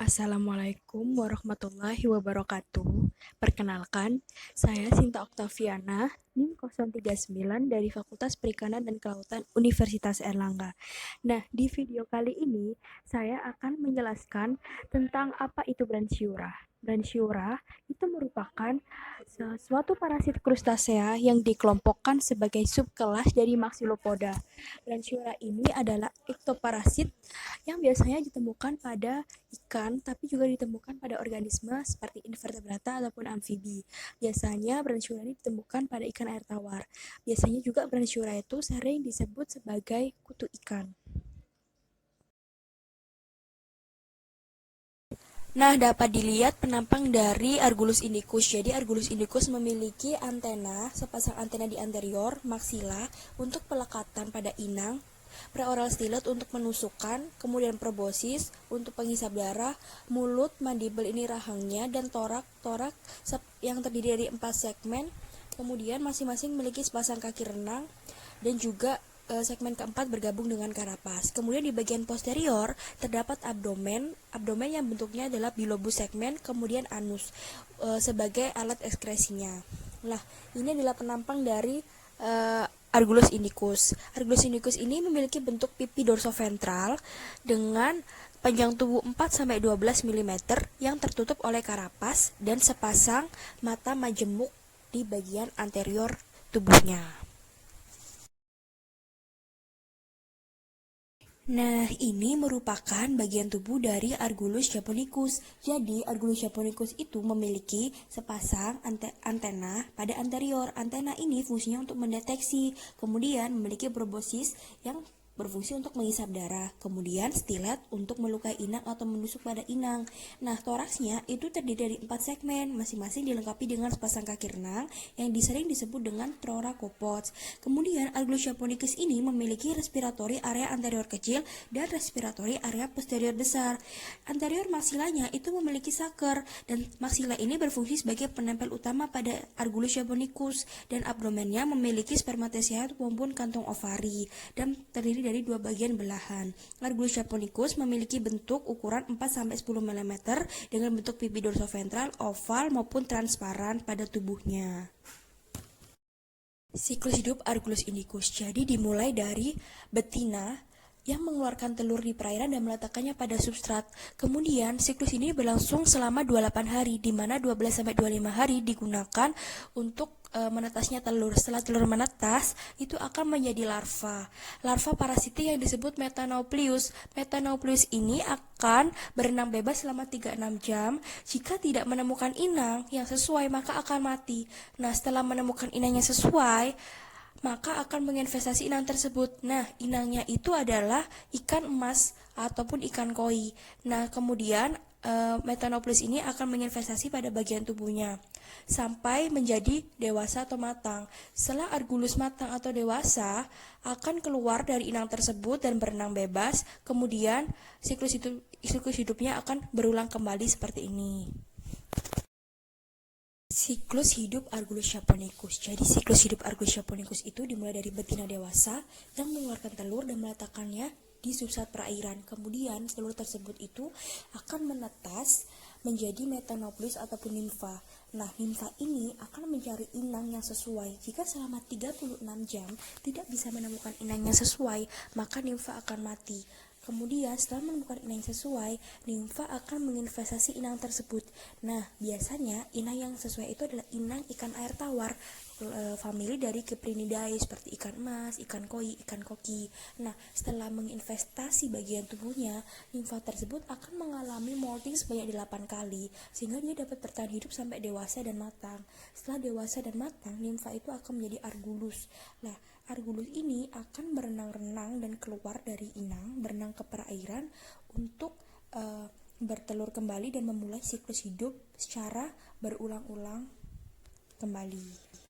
Assalamualaikum warahmatullahi wabarakatuh. Perkenalkan, saya Sinta Oktaviana, NIM 039 dari Fakultas Perikanan dan Kelautan Universitas Erlangga. Nah, di video kali ini saya akan menjelaskan tentang apa itu Branchiura. Branchiura itu merupakan suatu parasit krustasea yang dikelompokkan sebagai subkelas dari Maxilopoda. Branchiura ini adalah ektoparasit yang biasanya ditemukan pada ikan, tapi juga ditemukan pada organisme seperti invertebrata ataupun amfibi. Biasanya Branchiura ini ditemukan pada ikan air tawar. Biasanya juga Branchiura itu sering disebut sebagai kutu ikan. Nah, dapat dilihat penampang dari Argulus indicus. Jadi, Argulus indicus memiliki antena, sepasang antena di anterior, maksila, untuk pelekatan pada inang, preoral stylet untuk menusukkan, kemudian proboscis untuk penghisap darah, mulut, mandibel ini rahangnya, dan torak yang terdiri dari 4 segmen, kemudian masing-masing memiliki sepasang kaki renang, dan juga segmen keempat bergabung dengan karapas. Kemudian di bagian posterior terdapat abdomen yang bentuknya adalah bilobus segmen, kemudian anus sebagai alat ekskresinya. Nah, ini adalah penampang dari Argulus indicus. Argulus indicus ini memiliki bentuk pipi dorsoventral dengan panjang tubuh 4-12 mm yang tertutup oleh karapas dan sepasang mata majemuk di bagian anterior tubuhnya. Nah, ini merupakan bagian tubuh dari Argulus japonicus. Jadi, Argulus japonicus itu memiliki sepasang antena pada anterior. Antena ini fungsinya untuk mendeteksi, kemudian memiliki proboscis yang berfungsi untuk menghisap darah, kemudian stilet untuk melukai inang atau menusuk pada inang. Nah, toraksnya itu terdiri dari 4 segmen, masing-masing dilengkapi dengan sepasang kaki renang yang sering disebut dengan thoracopods. Kemudian, Argulus japonicus ini memiliki respiratory area anterior kecil dan respiratory area posterior besar. Anterior maksilanya itu memiliki saker, dan maksila ini berfungsi sebagai penempel utama pada Argulus japonicus, dan abdomennya memiliki spermatozoa maupun kantung ovari, dan terdiri dari 2 bagian belahan. Argulus japonicus memiliki bentuk ukuran 4-10 mm dengan bentuk pipi dorsoventral, oval maupun transparan pada tubuhnya. Siklus hidup Argulus indicus. Jadi dimulai dari betina yang mengeluarkan telur di perairan dan meletakkannya pada substrat. Kemudian siklus ini berlangsung selama 28 hari, di mana 12-25 hari digunakan untuk menetasnya telur. Setelah telur menetas, itu akan menjadi larva. Larva parasiti yang disebut Methanopleus. Methanopleus ini akan berenang bebas selama 3-6 jam. Jika tidak menemukan inang yang sesuai, maka akan mati. Nah, setelah menemukan inang yang sesuai, maka akan menginvestasi inang tersebut. Nah, inangnya itu adalah ikan emas ataupun ikan koi. Nah, kemudian Methanopleus ini akan menginvestasi pada bagian tubuhnya sampai menjadi dewasa atau matang. Setelah Argulus matang atau dewasa, akan keluar dari inang tersebut dan berenang bebas. Kemudian siklus hidupnya akan berulang kembali seperti ini. Siklus hidup Argulus japonicus. Jadi siklus hidup Argulus japonicus itu dimulai dari betina dewasa yang mengeluarkan telur dan meletakkannya di substrat perairan. Kemudian telur tersebut itu akan menetas menjadi Methanopleus ataupun nimfa. Nah, nimfa ini akan mencari inang yang sesuai. Jika selama 36 jam tidak bisa menemukan inang yang sesuai, maka nimfa akan mati. Kemudian setelah menemukan inang yang sesuai, nimfa akan menginvestasi inang tersebut. Nah, biasanya inang yang sesuai itu adalah inang ikan air tawar, famili dari Cyprinidae seperti ikan emas, ikan koi, ikan koki. Nah, setelah menginvestasi bagian tubuhnya, nimfa tersebut akan mengalami molting sebanyak 8 kali, sehingga dia dapat bertahan hidup sampai dewasa dan matang. Setelah dewasa dan matang, nimfa itu akan menjadi Argulus. Nah, Argulus ini akan berenang-renang dan keluar dari inang, berenang ke perairan untuk bertelur kembali dan memulai siklus hidup secara berulang-ulang kembali.